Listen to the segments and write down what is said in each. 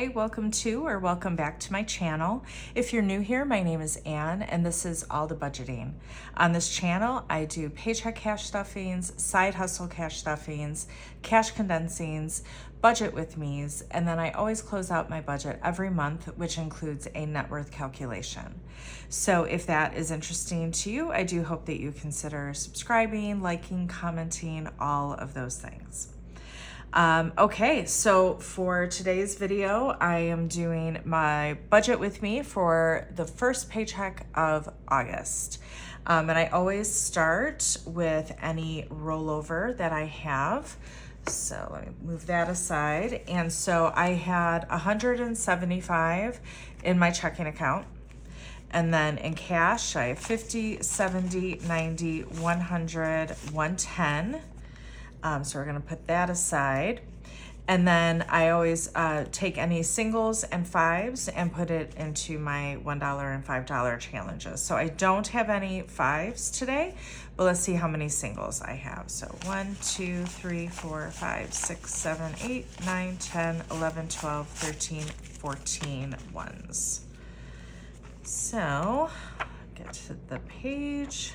Hey, welcome to or welcome back to my channel. If you're new here, my name is Ann and this is All the Budgeting. On this channel, I do paycheck cash stuffings, side hustle cash stuffings, cash condensings, budget with me's, and then I always close out my budget every month, which includes a net worth calculation. So if that is interesting to you, I do hope that you consider subscribing, liking, commenting, all of those things. Okay, so for today's video, I am doing my budget with me for the first paycheck of August. And I always start with any rollover that I have. So let me move that aside. And so I had 175 in my checking account. And then in cash, I have 50, 70, 90, 100, 110. So we're gonna put that aside. And then I always take any singles and fives and put it into my $1 and $5 challenges. So I don't have any fives today, but let's see how many singles I have. So 1, 2, 3, 4, 5, 6, 7, 8, 9, 10, 11, 12, 13, 14 ones. So get to the page.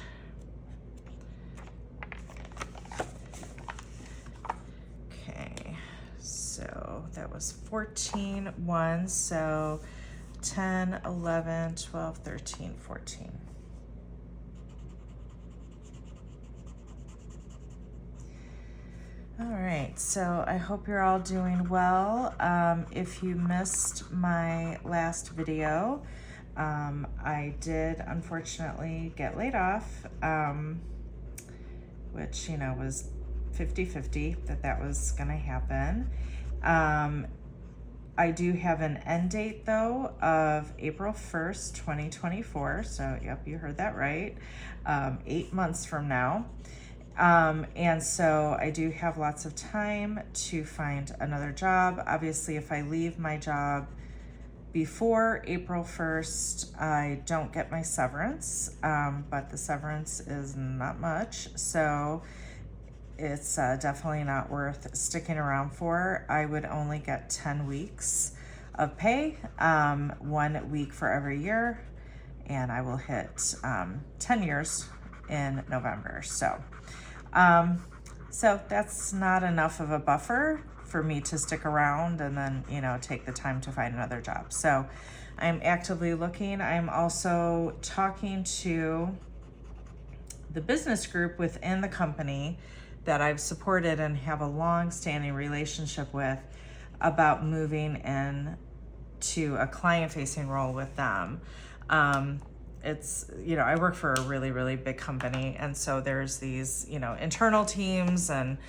So that was 14 ones, so 10, 11, 12, 13, 14. All right, so I hope you're all doing well. If you missed my last video, I did unfortunately get laid off, which, you know, was 50-50 that was gonna happen. I do have an end date though of April 1st, 2024. So yep, you heard that right. 8 months from now. And so I do have lots of time to find another job. Obviously, if I leave my job before April 1st, I don't get my severance, but the severance is not much. So it's definitely not worth sticking around for. I would only get 10 weeks of pay, 1 week for every year, and I will hit 10 years in November. So that's not enough of a buffer for me to stick around and then, you know, take the time to find another job. So I'm actively looking. I'm also talking to the business group within the company that I've supported and have a long-standing relationship with about moving in to a client-facing role with them. It's, you know, I work for a really, really big company, and so there's these, you know, internal teams and,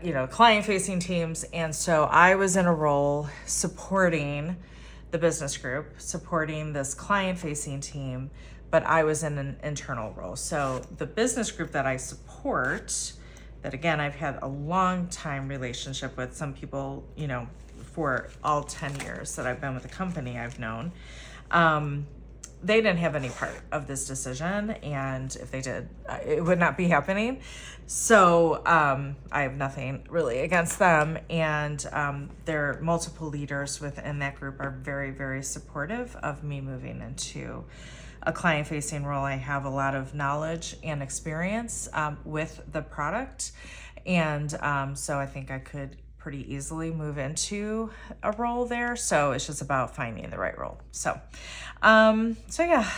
you know, client-facing teams, and so I was in a role supporting the business group, supporting this client-facing team, but I was in an internal role. So the business group that I support, that again, I've had a long time relationship with, some people, you know, for all 10 years that I've been with the company, I've known, they didn't have any part of this decision. And if they did, it would not be happening. So I have nothing really against them. And their multiple leaders within that group are very, very supportive of me moving into a client-facing role. I have a lot of knowledge and experience with the product, and so I think I could pretty easily move into a role there. So it's just about finding the right role. So yeah,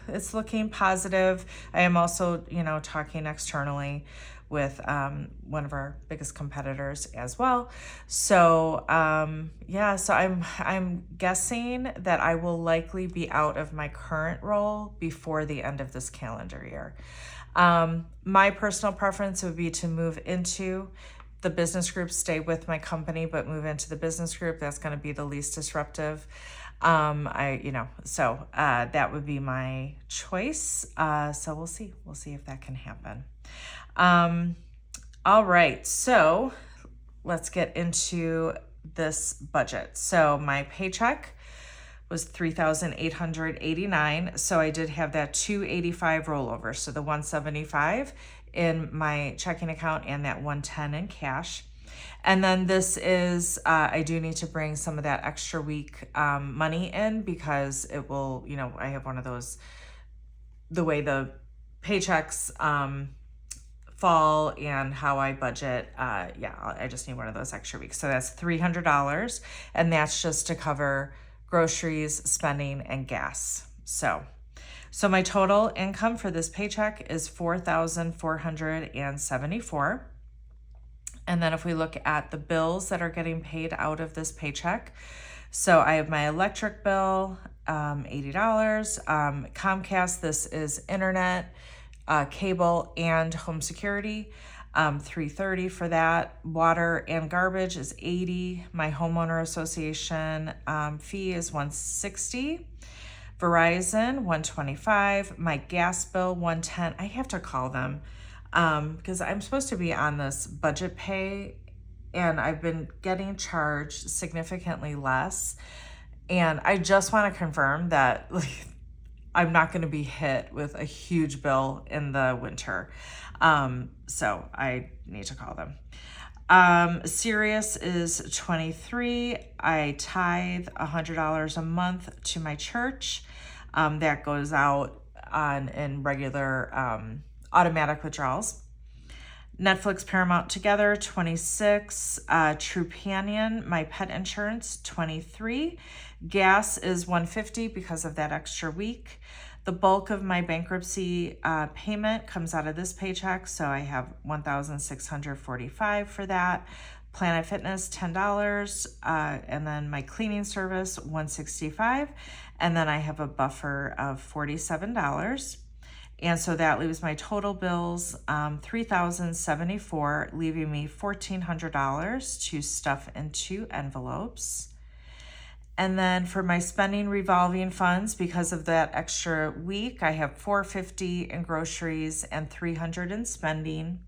it's looking positive. I am also, you know, talking externally with one of our biggest competitors as well. So yeah, so I'm guessing that I will likely be out of my current role before the end of this calendar year. My personal preference would be to move into the business group, stay with my company, but move into the business group. That's going to be the least disruptive. So that would be my choice. So we'll see if that can happen. All right, so let's get into this budget. So my paycheck was $3,889. So I did have that $285 rollover. So the $175 in my checking account and that $110 in cash. And then this is, I do need to bring some of that extra week money in because it will, I have one of those, the way the paychecks fall and how I budget. I just need one of those extra weeks. So that's $300. And that's just to cover groceries, spending, and gas. So my total income for this paycheck is $4,474. And then if we look at the bills that are getting paid out of this paycheck, so I have my electric bill, $80. Comcast, this is internet, cable, and home security, $330 for that. Water and garbage is $80. My homeowner association fee is $160. Verizon, $125. My gas bill, $110. I have to call them because I'm supposed to be on this budget pay, and I've been getting charged significantly less. And I just want to confirm that I'm not going to be hit with a huge bill in the winter. So I need to call them. Sirius is $23. I tithe $100 a month to my church. That goes out in regular automatic withdrawals. Netflix, Paramount together, $26. Trupanion, my pet insurance, $23. Gas is $150 because of that extra week. The bulk of my bankruptcy payment comes out of this paycheck, so I have $1,645 for that. Planet Fitness, $10, and then my cleaning service, $165, and then I have a buffer of $47. And so that leaves my total bills, $3,074, leaving me $1,400 to stuff into envelopes. And then for my spending revolving funds, because of that extra week, I have $450 in groceries and $300 in spending,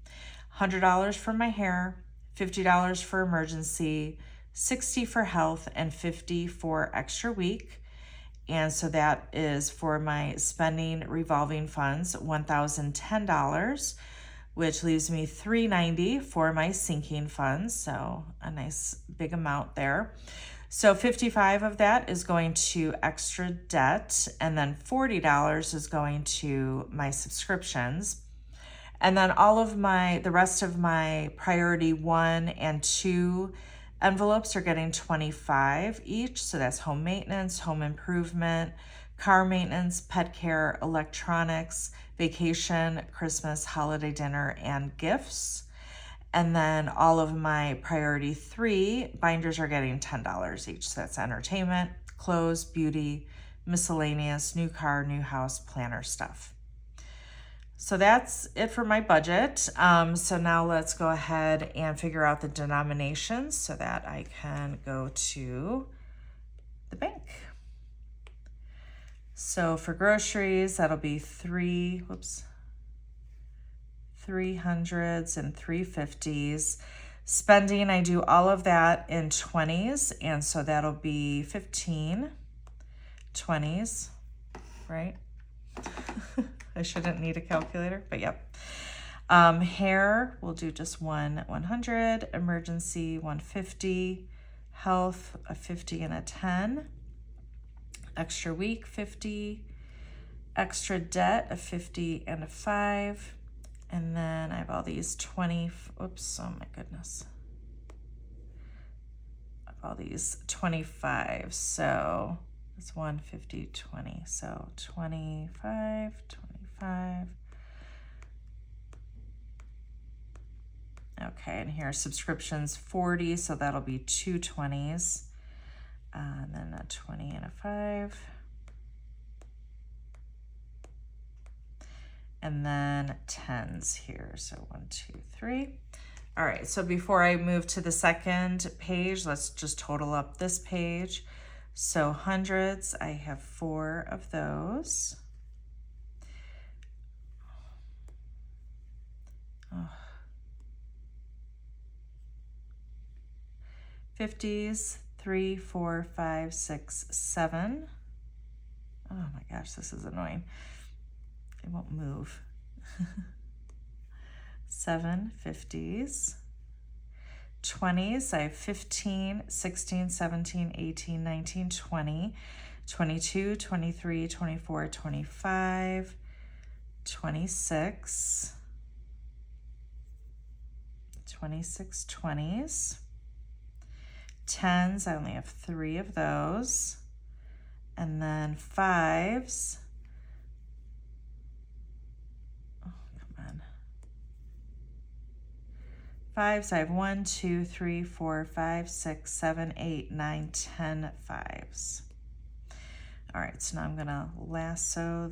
$100 for my hair, $50 for emergency, $60 for health, and $50 for extra week. And so that is for my spending revolving funds, $1,010, which leaves me $390 for my sinking funds. So a nice big amount there. So $55 of that is going to extra debt, and then $40 is going to my subscriptions. And then the rest of my priority 1 and 2 envelopes are getting $25 each. So that's home maintenance, home improvement, car maintenance, pet care, electronics, vacation, Christmas, holiday dinner, and gifts. And then all of my priority 3 binders are getting $10 each. So that's entertainment, clothes, beauty, miscellaneous, new car, new house, planner stuff. So that's it for my budget. So now let's go ahead and figure out the denominations so that I can go to the bank. So for groceries, that'll be 300s and 350s. Spending, I do all of that in 20s, and so that'll be 15 20s, right? I shouldn't need a calculator, but yep. Hair, we'll do just 100, emergency 150, health a 50 and a 10, extra week 50, extra debt a 50 and a 5, and then I have all these 20, oops, oh my goodness. I have all these 25, so it's 150, 20, so 25, 25. Okay, and here subscriptions 40, so that'll be 2 20s, and then a 20 and a 5. And then 10s here, so 1, 2, 3. All right, so before I move to the second page, let's just total up this page. So hundreds, I have 4 of those. Oh. 50s, 3, 4, 5, 6, 7. Oh my gosh, this is annoying. It won't move. 7 50s, 20s, I have 15, 16, 17, 18, 19, 20, 22, 23, 24, 25, 26, 26 20s. 10s, I only have 3 of those. And then 5s, oh, come on. 5s, I have 1, 2, 3, 4, 5, 6, 7, 8, 9, 10 5s. All right, so now I'm gonna lasso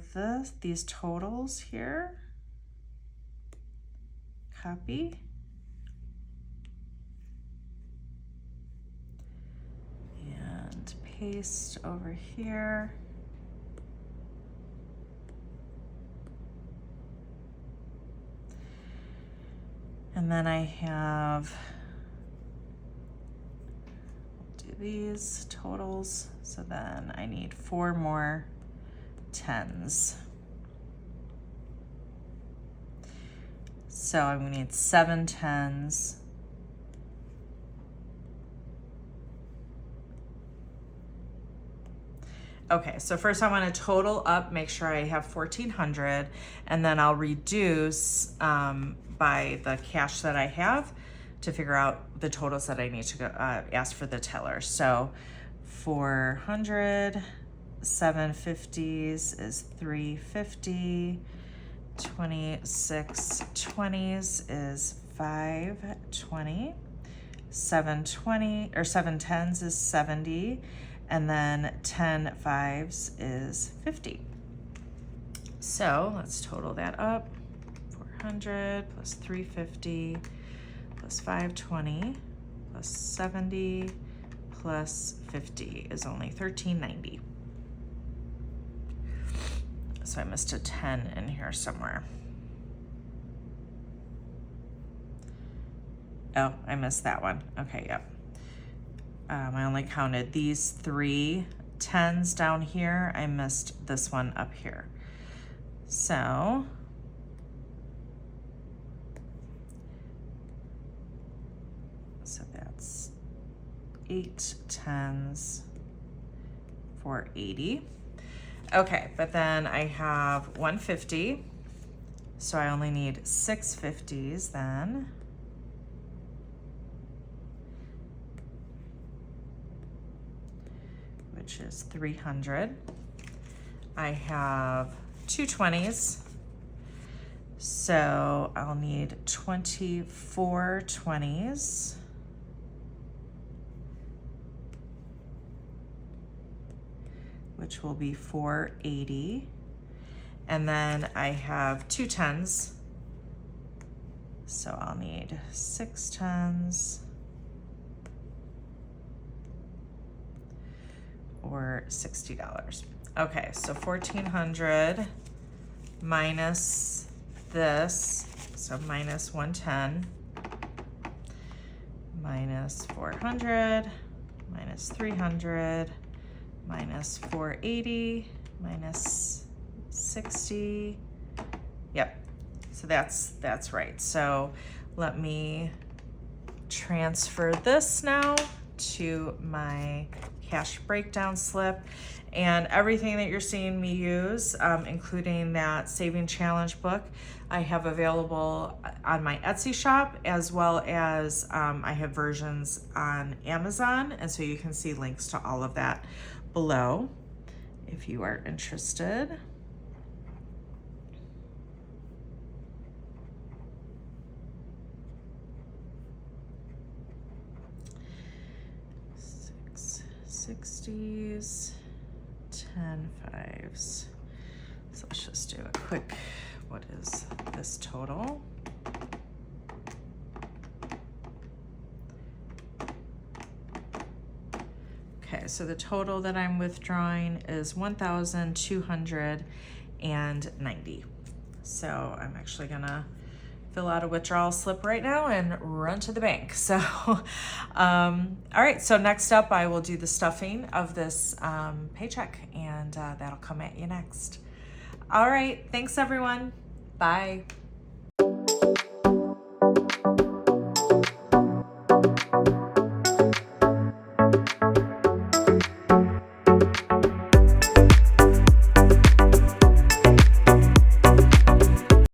these totals here. Copy. And paste over here. And then I have, do these totals. So then I need 4 more 10s. So I'm gonna need 7 10s. Okay, so first I want to total up, make sure I have 1,400, and then I'll reduce by the cash that I have to figure out the totals that I need to go, ask for the teller. So 400, 750s is 350, 26 20s is 520, 720 or 7 10s is 70, and then 10 5s is 50. So let's total that up. 400 plus 350 plus 520 plus 70 plus 50 is only 1390. So I missed a 10 in here somewhere. Oh, I missed that one. Okay, yep. I only counted these 3 10s down here. I missed this one up here. So that's 8 10s for 80. Okay, but then I have 150. So I only need 6 50s then. Which is 300. I have 2 20s. So I'll need 24 20s. Which will be 480. And then I have 2 10s. So I'll need 6 10s. Or $60. Okay, so 1,400 minus this, so minus 110, minus 400, minus 300, minus 480, minus 60. Yep, so that's right. So let me transfer this now to my cash breakdown slip, and everything that you're seeing me use, including that saving challenge book, I have available on my Etsy shop, as well as I have versions on Amazon, and so you can see links to all of that below if you are interested. $60s, 10 5s. So let's just do a quick, what is this total? Okay, so the total that I'm withdrawing is 1,290. So I'm actually gonna fill out a withdrawal slip right now and run to the bank. So, all right, so next up I will do the stuffing of this paycheck, and that'll come at you next. All right, thanks everyone. Bye.